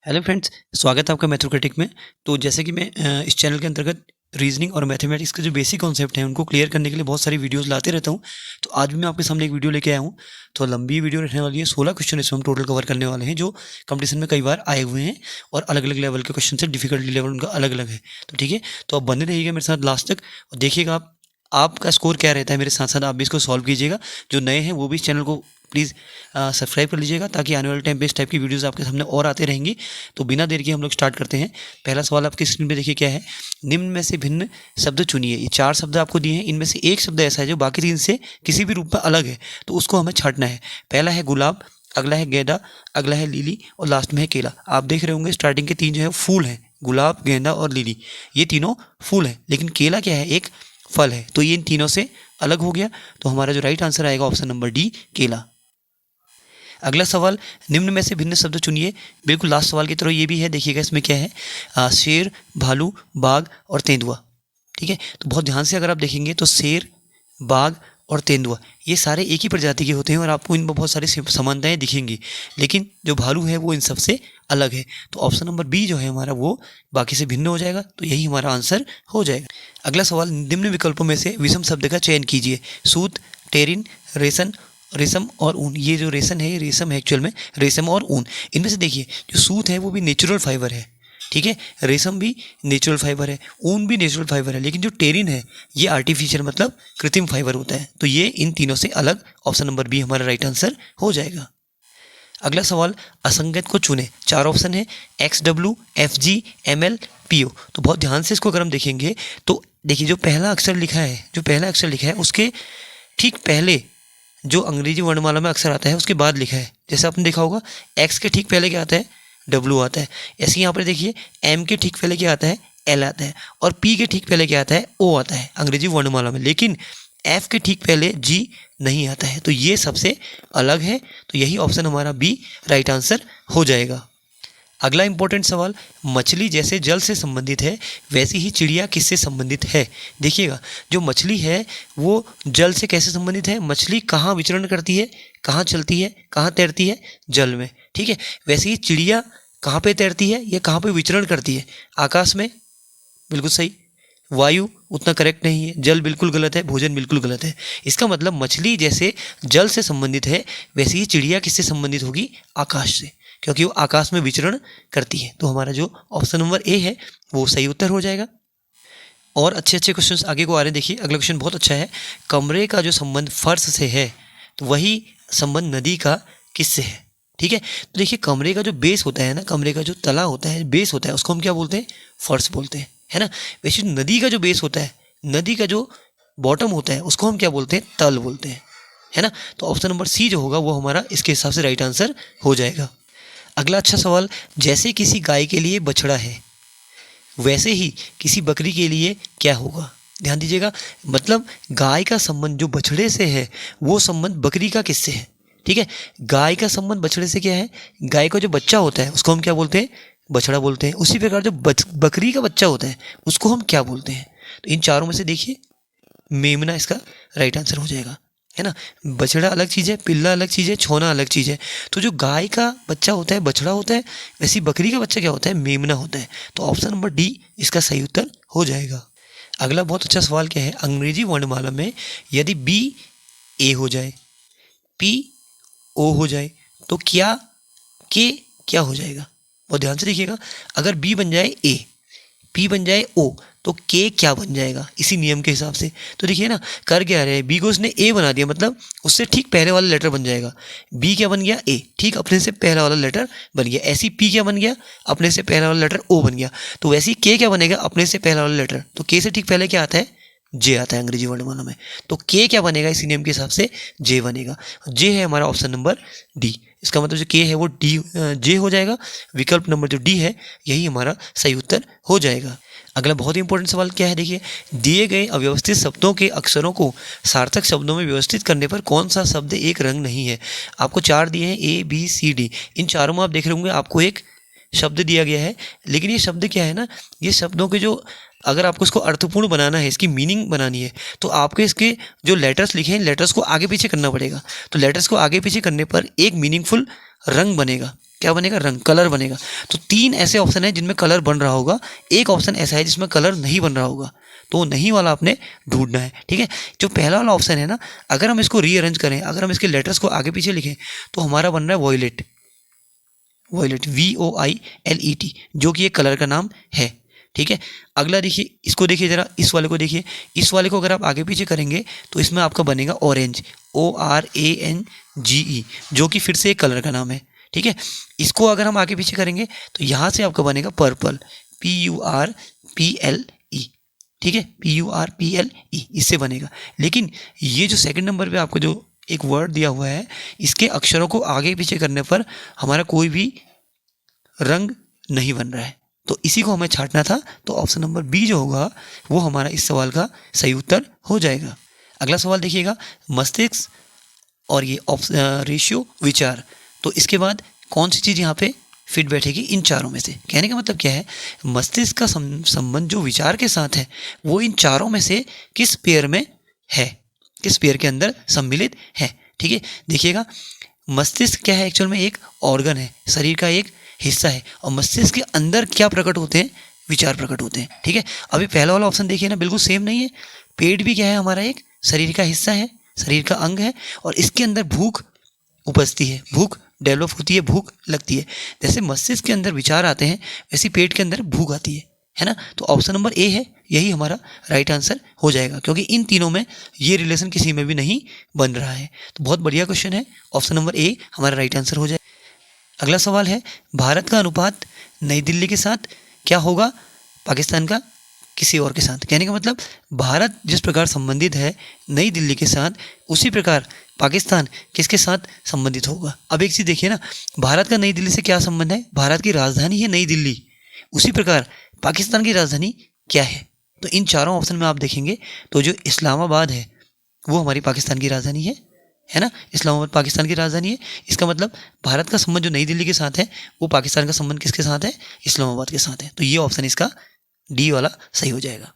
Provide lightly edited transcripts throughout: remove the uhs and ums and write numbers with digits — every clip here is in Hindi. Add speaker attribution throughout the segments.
Speaker 1: हेलो फ्रेंड्स, स्वागत है आपका मैथ्रोक्रेटिक में। तो जैसे कि मैं इस चैनल के अंतर्गत रीजनिंग और मैथमेटिक्स के जो बेसिक कॉन्सेप्ट हैं उनको क्लियर करने के लिए बहुत सारी वीडियोस लाते रहता हूं। तो आज भी मैं आपके सामने एक वीडियो लेके आया हूं। तो लंबी वीडियो रहने वाली है, 16 क्वेश्चन इसमें हम टोटल कवर करने वाले हैं जो कंपटीशन में कई बार आए हुए हैं और अलग अलग लेवल के क्वेश्चन से डिफिकल्टी लेवल उनका अलग अलग है। तो ठीक है, तो आप बने रहिएगा मेरे साथ लास्ट तक और देखिएगा आपका स्कोर क्या रहता है। मेरे साथ साथ आप भी इसको सॉल्व कीजिएगा। जो नए हैं वो भी इस चैनल को प्लीज़ सब्सक्राइब कर लीजिएगा ताकि आने वाले टाइम पे इस टाइप की वीडियोस आपके सामने और आते रहेंगी। तो बिना देर के हम लोग स्टार्ट करते हैं। पहला सवाल आपकी स्क्रीन पे देखिए क्या है। निम्न में से भिन्न शब्द चुनिए। ये 4 शब्द आपको दिए हैं, इनमें से एक शब्द ऐसा है जो बाकी 3 से किसी भी रूप में अलग है, तो उसको हमें छांटना है। पहला है गुलाब, अगला है गेंदा, अगला है लिली और लास्ट में है केला। आप देख रहे होंगे स्टार्टिंग के 3 जो है फूल हैं, गुलाब, गेंदा और लिली, ये तीनों फूल हैं, लेकिन केला क्या है, एक फल है। तो ये इन तीनों से अलग हो गया। तो हमारा जो राइट आंसर आएगा ऑप्शन नंबर डी, केला। अगला सवाल, निम्न में से भिन्न शब्द चुनिए। बिल्कुल लास्ट सवाल की तरह ये भी है। देखिएगा इसमें क्या है, शेर, भालू, बाघ और तेंदुआ। ठीक है, तो बहुत ध्यान से अगर आप देखेंगे तो शेर, बाघ और तेंदुआ ये सारे एक ही प्रजाति के होते हैं और आपको इनमें बहुत सारी समानताएं दिखेंगी, लेकिन जो भालू है वो इन सबसे अलग है। तो ऑप्शन नंबर बी जो है हमारा वो बाकी से भिन्न हो जाएगा। तो यही हमारा आंसर हो जाएगा। अगला सवाल, निम्न विकल्पों में से विषम शब्द का चयन कीजिए। सूत, टेरिन, रेशम और ऊन। ये जो रेशम है, ये रेशम है एक्चुअल में, रेशम और ऊन। इनमें से देखिए जो सूत है वो भी नेचुरल फाइबर है, ठीक है, रेशम भी नेचुरल फाइबर है, ऊन भी नेचुरल फाइबर है, लेकिन जो टेरिन है ये आर्टिफिशियल मतलब कृत्रिम फाइबर होता है। तो ये इन तीनों से अलग, ऑप्शन नंबर बी हमारा राइट आंसर हो जाएगा। अगला सवाल, असंगत को चुने। 4 ऑप्शन है, XW, FG, ML, PO। तो बहुत ध्यान से इसको अगर हम देखेंगे तो देखिए जो पहला अक्षर लिखा है उसके ठीक पहले जो अंग्रेजी वर्णमाला में अक्षर आता है उसके बाद लिखा है। जैसे आपने देखा होगा एक्स के ठीक पहले क्या आता है, डब्ल्यू आता है। ऐसे यहाँ पर देखिए एम के ठीक पहले क्या आता है, एल आता है, और पी के ठीक पहले क्या आता है, ओ आता है अंग्रेजी वर्णमाला में, लेकिन एफ के ठीक पहले जी नहीं आता है। तो ये सबसे अलग है। तो यही ऑप्शन हमारा बी राइट आंसर हो जाएगा। अगला इंपॉर्टेंट सवाल, मछली जैसे जल से संबंधित है वैसी ही चिड़िया किससे संबंधित है। देखिएगा जो मछली है वो जल से कैसे संबंधित है, मछली कहाँ विचरण करती है, कहाँ चलती है, कहाँ तैरती है, जल में, ठीक है। वैसे ही चिड़िया कहाँ पे तैरती है या कहाँ पे विचरण करती है, आकाश में, बिल्कुल सही। वायु उतना करेक्ट नहीं है, जल बिल्कुल गलत है, भोजन बिल्कुल गलत है। इसका मतलब मछली जैसे जल से संबंधित है वैसे ही चिड़िया किससे संबंधित होगी, आकाश से, क्योंकि वो आकाश में विचरण करती है। तो हमारा जो ऑप्शन नंबर ए है वो सही उत्तर हो जाएगा। और अच्छे अच्छे क्वेश्चंस आगे को आ रहे हैं। देखिए अगला क्वेश्चन बहुत अच्छा है। कमरे का जो संबंध फर्श से है तो वही संबंध नदी का किससे है, ठीक है। तो देखिए कमरे का जो बेस होता है ना, कमरे का जो तला होता है, बेस होता है, उसको हम क्या बोलते हैं, फर्श बोलते हैं, है ना। वैसे नदी का जो बेस होता है, नदी का जो बॉटम होता है उसको हम क्या बोलते हैं, तल बोलते हैं, है ना। तो ऑप्शन नंबर सी जो होगा वो हमारा इसके हिसाब से राइट आंसर हो जाएगा। अगला अच्छा सवाल, जैसे किसी गाय के लिए बछड़ा है वैसे ही किसी बकरी के लिए क्या होगा। ध्यान दीजिएगा, मतलब गाय का संबंध जो बछड़े से है वो संबंध बकरी का किससे है, ठीक है। गाय का संबंध बछड़े से क्या है, गाय का जो बच्चा होता है उसको हम क्या बोलते हैं, बछड़ा बोलते हैं। उसी प्रकार जो बकरी का बच्चा होता है उसको हम क्या बोलते हैं। तो इन चारों में से देखिए मेमना इसका राइट आंसर हो जाएगा, है ना। बछड़ा अलग चीज़ है, पिल्ला अलग चीज़ है, छोना अलग चीज़ है। तो जो गाय का बच्चा होता है बछड़ा होता है, वैसे बकरी का बच्चा क्या होता है, मेमना होता है। तो ऑप्शन नंबर डी इसका सही उत्तर हो जाएगा। अगला बहुत अच्छा सवाल क्या है, अंग्रेजी वर्णमाला में यदि बी ए हो जाए, पी ओ हो जाए तो क्या के क्या हो जाएगा। बहुत ध्यान से देखिएगा, अगर बी बन जाए ए, पी बन जाए ओ, तो के क्या बन जाएगा इसी नियम के हिसाब से। तो देखिए ना कर क्या रहे हैं, बी को उसने ए बना दिया, मतलब उससे ठीक पहले वाला लेटर बन जाएगा। बी क्या बन गया, ए, ठीक अपने से पहला वाला लेटर बन गया। ऐसी पी क्या बन गया, अपने से पहला वाला लेटर ओ बन गया। तो वैसे ही के क्या बनेगा, अपने से पहला वाला लेटर, तो के से ठीक पहले क्या आता है, जे आता है अंग्रेजी वर्णमाला में। तो के क्या बनेगा इसी नियम के हिसाब से, जे बनेगा। जे है हमारा ऑप्शन नंबर डी। इसका मतलब जो के है वो डी जे हो जाएगा। विकल्प नंबर जो डी है यही हमारा सही उत्तर हो जाएगा। अगला बहुत ही इंपॉर्टेंट सवाल क्या है, देखिए दिए गए अव्यवस्थित शब्दों के अक्षरों को सार्थक शब्दों में व्यवस्थित करने पर कौन सा शब्द एक रंग नहीं है। आपको 4 दिए हैं, ए बी सी डी। इन चारों में आप देख रहे होंगे आपको एक शब्द दिया गया है, लेकिन ये शब्द क्या है ना, ये शब्दों के जो अगर आपको इसको अर्थपूर्ण बनाना है, इसकी मीनिंग बनानी है, तो आपको इसके जो लेटर्स लिखे हैं लेटर्स को आगे पीछे करना पड़ेगा। तो लेटर्स को आगे पीछे करने पर एक मीनिंगफुल रंग बनेगा, क्या बनेगा, रंग, कलर बनेगा। तो 3 ऐसे ऑप्शन हैं जिनमें कलर बन रहा होगा, एक ऑप्शन ऐसा है जिसमें कलर नहीं बन रहा होगा, तो नहीं वाला आपने ढूंढना है। ठीक है, जो पहला वाला ऑप्शन है ना, अगर हम इसको रीअरेंज करें, अगर हम इसके लेटर्स को आगे पीछे लिखें तो हमारा बन रहा है वॉयलेट, वॉयलेट VOILET, जो कि एक कलर का नाम है। ठीक है, अगला देखिए, इसको देखिए जरा, इस वाले को देखिए, इस वाले को अगर आप आगे पीछे करेंगे तो इसमें आपका बनेगा ऑरेंज, ORANGE, जो कि फिर से एक कलर का नाम है। ठीक है, इसको अगर हम आगे पीछे करेंगे तो यहाँ से आपका बनेगा पर्पल, PURPLE। ठीक है, PURPLE, इससे बनेगा। लेकिन ये जो सेकंड नंबर पे आपको जो एक वर्ड दिया हुआ है, इसके अक्षरों को आगे पीछे करने पर हमारा कोई भी रंग नहीं बन रहा है, तो इसी को हमें छांटना था। तो ऑप्शन नंबर बी जो होगा वो हमारा इस सवाल का सही उत्तर हो जाएगा। अगला सवाल देखिएगा, मस्तिष्क और ये रेशियो विचार, तो इसके बाद कौन सी चीज़ यहाँ पे फिट बैठेगी इन चारों में से। कहने का मतलब क्या है, मस्तिष्क का संबंध जो विचार के साथ है वो इन चारों में से किस पेयर में है, किस पेयर के अंदर सम्मिलित है। ठीक है, देखिएगा, मस्तिष्क क्या है, एक्चुअल में एक ऑर्गन है, शरीर का एक हिस्सा है, और मस्तिष्क के अंदर क्या प्रकट होते हैं, विचार प्रकट होते हैं। ठीक है, अभी पहला वाला ऑप्शन देखिए ना, बिल्कुल सेम नहीं है। पेट भी क्या है, हमारा एक शरीर का हिस्सा है, शरीर का अंग है, और इसके अंदर भूख उपजती है, भूख डेवलप होती है, भूख लगती है। जैसे मस्तिष्क के अंदर विचार आते हैं वैसे पेट के अंदर भूख आती है ना। तो ऑप्शन नंबर ए है, यही हमारा राइट आंसर हो जाएगा, क्योंकि इन तीनों में ये रिलेशन किसी में भी नहीं बन रहा है। तो बहुत बढ़िया क्वेश्चन है, ऑप्शन नंबर ए हमारा राइट आंसर हो जाए। अगला सवाल है, भारत का अनुपात नई दिल्ली के साथ क्या होगा, पाकिस्तान का किसी और के साथ। कहने का मतलब, भारत जिस प्रकार संबंधित है नई दिल्ली के साथ, उसी प्रकार पाकिस्तान किसके साथ संबंधित होगा। अब एक चीज़ देखिए ना, भारत का नई दिल्ली से क्या संबंध है, भारत की राजधानी है नई दिल्ली, उसी प्रकार पाकिस्तान की राजधानी क्या है। तो इन चारों ऑप्शन में आप देखेंगे तो जो इस्लामाबाद है वो हमारी पाकिस्तान की राजधानी है ना, इस्लामाबाद पाकिस्तान की राजधानी है। इसका मतलब भारत का संबंध जो नई दिल्ली के साथ है वो पाकिस्तान का संबंध किसके साथ है, इस्लामाबाद के साथ है। तो ये ऑप्शन इसका डी वाला सही हो जाएगा।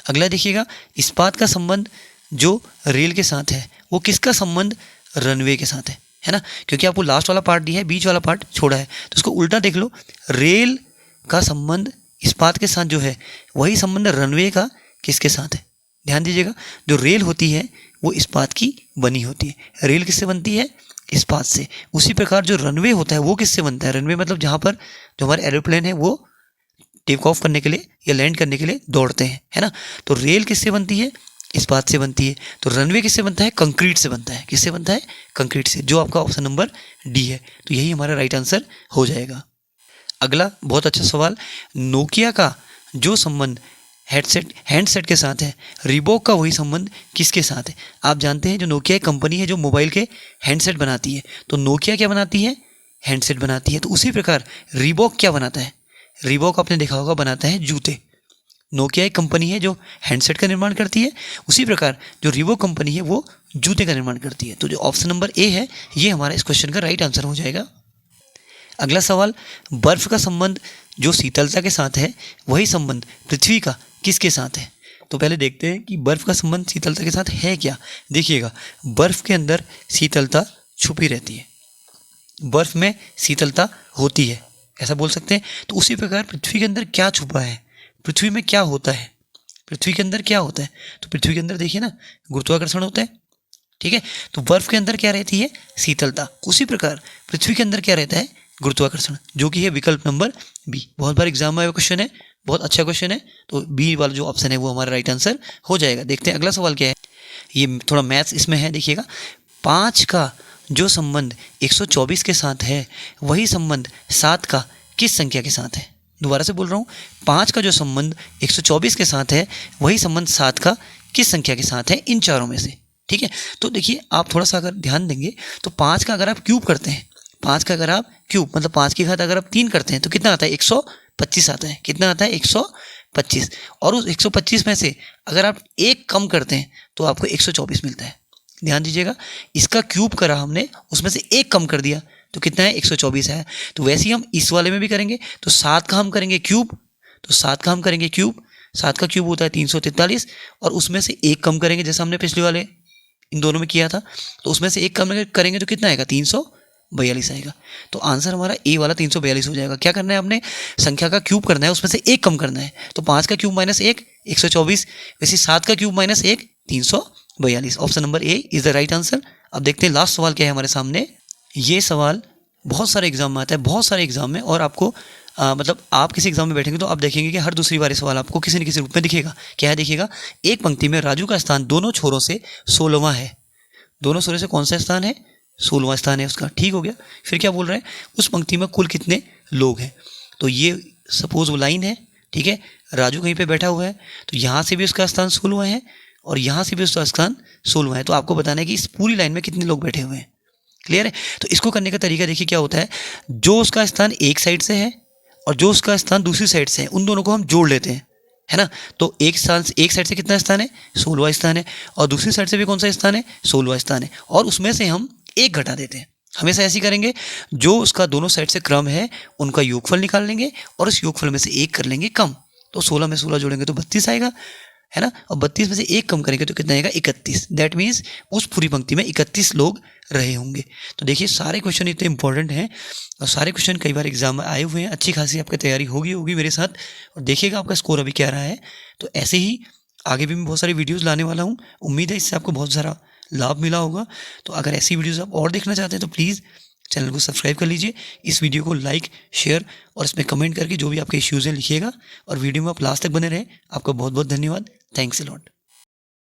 Speaker 1: अगला देखिएगा, इस्पात का संबंध जो रेल के साथ है वो किसका संबंध रनवे के साथ है ना, क्योंकि आपको लास्ट वाला पार्ट दिया है, बीच वाला पार्ट छोड़ा है, तो उसको उल्टा देख लो। रेल का संबंध इस्पात के साथ जो है वही संबंध रनवे का किसके साथ है। ध्यान दीजिएगा, जो रेल होती है वो इस्पात की बनी होती है, रेल किससे बनती है, इस्पात से। उसी प्रकार जो रनवे होता है वो किससे बनता है, रनवे मतलब जहाँ पर जो हमारे एरोप्लेन है वो टेक ऑफ करने के लिए या लैंड करने के लिए दौड़ते हैं, है ना। तो रेल किससे बनती है, इस्पात से बनती है। तो रनवे किससे बनता है, कंक्रीट से बनता है। किससे बनता है, कंक्रीट से, जो आपका ऑप्शन नंबर डी है। तो यही हमारा राइट आंसर हो जाएगा। अगला बहुत अच्छा सवाल, नोकिया का जो संबंध हैंडसेट के साथ है, रीबॉक का वही संबंध किसके साथ है। आप जानते हैं जो नोकिया कंपनी है जो मोबाइल के हैंडसेट बनाती है, तो नोकिया क्या बनाती है, हैंडसेट बनाती है। तो उसी प्रकार रीबॉक क्या बनाता है, रीबॉक आपने देखा होगा बनाता है जूते। नोकिया एक कंपनी है जो हैंडसेट का निर्माण करती है, उसी प्रकार जो रीबॉक कंपनी है वो जूते का निर्माण करती है। तो जो ऑप्शन नंबर ए है ये हमारा इस क्वेश्चन का राइट आंसर हो जाएगा। अगला सवाल, बर्फ का संबंध जो शीतलता के साथ है वही संबंध पृथ्वी का किसके साथ है। तो पहले देखते हैं कि बर्फ का संबंध शीतलता के साथ है क्या। देखिएगा, बर्फ के अंदर शीतलता छुपी रहती है, बर्फ में शीतलता होती है, ऐसा बोल सकते हैं। तो उसी प्रकार पृथ्वी के अंदर क्या छुपा है, पृथ्वी में क्या होता है, पृथ्वी के अंदर क्या होता है। तो पृथ्वी के अंदर देखिए ना, गुरुत्वाकर्षण होता है, ठीक है। तो बर्फ के अंदर क्या रहती है, शीतलता। उसी प्रकार पृथ्वी के अंदर क्या रहता है, गुरुत्वाकर्षण, जो कि है विकल्प नंबर बी। बहुत बार एग्जाम में आया क्वेश्चन है, बहुत अच्छा क्वेश्चन है। तो बी वाला जो ऑप्शन है वो हमारा राइट आंसर हो जाएगा। देखते हैं अगला सवाल क्या है, ये थोड़ा मैथ्स इसमें है। देखिएगा, 5 का जो संबंध 124 के साथ है वही संबंध 7 का किस संख्या के साथ है। दोबारा से बोल रहा हूँ, 5 का जो संबंध 124 के साथ है वही संबंध 7 का किस संख्या के साथ है इन चारों में से, ठीक है। तो देखिए, आप थोड़ा सा अगर ध्यान देंगे तो 5 का अगर आप क्यूब करते हैं, 5 का अगर आप क्यूब मतलब 5 की घात अगर आप 3 करते हैं तो कितना आता है, 125 आता है। कितना आता है, 125। और उस 125 में से अगर आप 1 कम करते हैं तो आपको 124 मिलता है। ध्यान दीजिएगा, इसका क्यूब करा हमने, उसमें से 1 कम कर दिया तो कितना है, 124 है। तो वैसे ही हम इस वाले में भी करेंगे। तो 7 का हम करेंगे क्यूब, तो 7 का हम करेंगे क्यूब, 7 का क्यूब होता है 343, और उसमें से 1 कम करेंगे जैसा हमने पिछले वाले इन दोनों में किया था। तो उसमें से 1 कम करेंगे तो कितना आएगा, 300 342 आएगा। तो आंसर हमारा ए वाला 342 हो जाएगा। क्या करना है, आपने संख्या का क्यूब करना है, उसमें से एक कम करना है। तो 5 का क्यूब माइनस 1 124, वैसे 7 का cube minus 1 342। Option number A is the right answer. अब देखते हैं लास्ट सवाल क्या है हमारे सामने। ये सवाल बहुत सारे एग्जाम में आता है, बहुत सारे एग्जाम में, और आपको मतलब आप किसी एग्जाम में बैठेंगे तो आप देखेंगे कि हर दूसरी बार सवाल आपको किसी न किसी रूप में दिखेगा। क्या है, देखिएगा, एक पंक्ति में राजू का स्थान दोनों छोरों से 16वां है। दोनों छोरों से कौन सा स्थान है, 16वां स्थान है उसका। ठीक हो गया। फिर क्या बोल रहे हैं, उस पंक्ति में कुल कितने लोग हैं। तो ये सपोज वो लाइन है, ठीक है, राजू कहीं पे बैठा हुआ है, तो यहाँ से भी उसका स्थान 16वां है और यहाँ से भी उसका स्थान 16वां है। तो आपको बताना है कि इस पूरी लाइन में कितने लोग बैठे हुए हैं। क्लियर है। तो इसको करने का तरीका देखिए क्या होता है, जो उसका स्थान एक साइड से है और जो उसका स्थान दूसरी साइड से है, उन दोनों को हम जोड़ लेते हैं, है ना। तो एक साइड से कितना स्थान है, 16वां स्थान है, और दूसरी साइड से भी कौन सा स्थान है, 16वां स्थान है, और उसमें से हम एक घटा देते हैं। हमेशा ऐसे ही करेंगे, जो उसका दोनों साइड से क्रम है उनका योगफल निकाल लेंगे और उस योगफल में से एक कर लेंगे कम। तो 16 में 16 जोड़ेंगे तो 32 आएगा, है ना, और 32 में से एक कम करेंगे तो कितना आएगा, 31। दैट मीन्स उस पूरी पंक्ति में 31 लोग रहे होंगे। तो देखिए सारे क्वेश्चन इतने इंपॉर्टेंट हैं और सारे क्वेश्चन कई बार एग्जाम में आए हुए हैं। अच्छी खासी आपकी तैयारी होगी मेरे साथ, और देखिएगा आपका स्कोर अभी क्या रहा है। तो ऐसे ही आगे भी मैं बहुत सारी वीडियोज़ लाने वाला हूँ। उम्मीद है इससे आपको बहुत सारा लाभ मिला होगा। तो अगर ऐसी वीडियोज़ आप और देखना चाहते हैं तो प्लीज़ चैनल को सब्सक्राइब कर लीजिए, इस वीडियो को लाइक शेयर और इसमें कमेंट करके जो भी आपके इश्यूज़ हैं लिखिएगा, और वीडियो में आप लास्ट तक बने रहें। आपका बहुत बहुत धन्यवाद। Thanks a lot.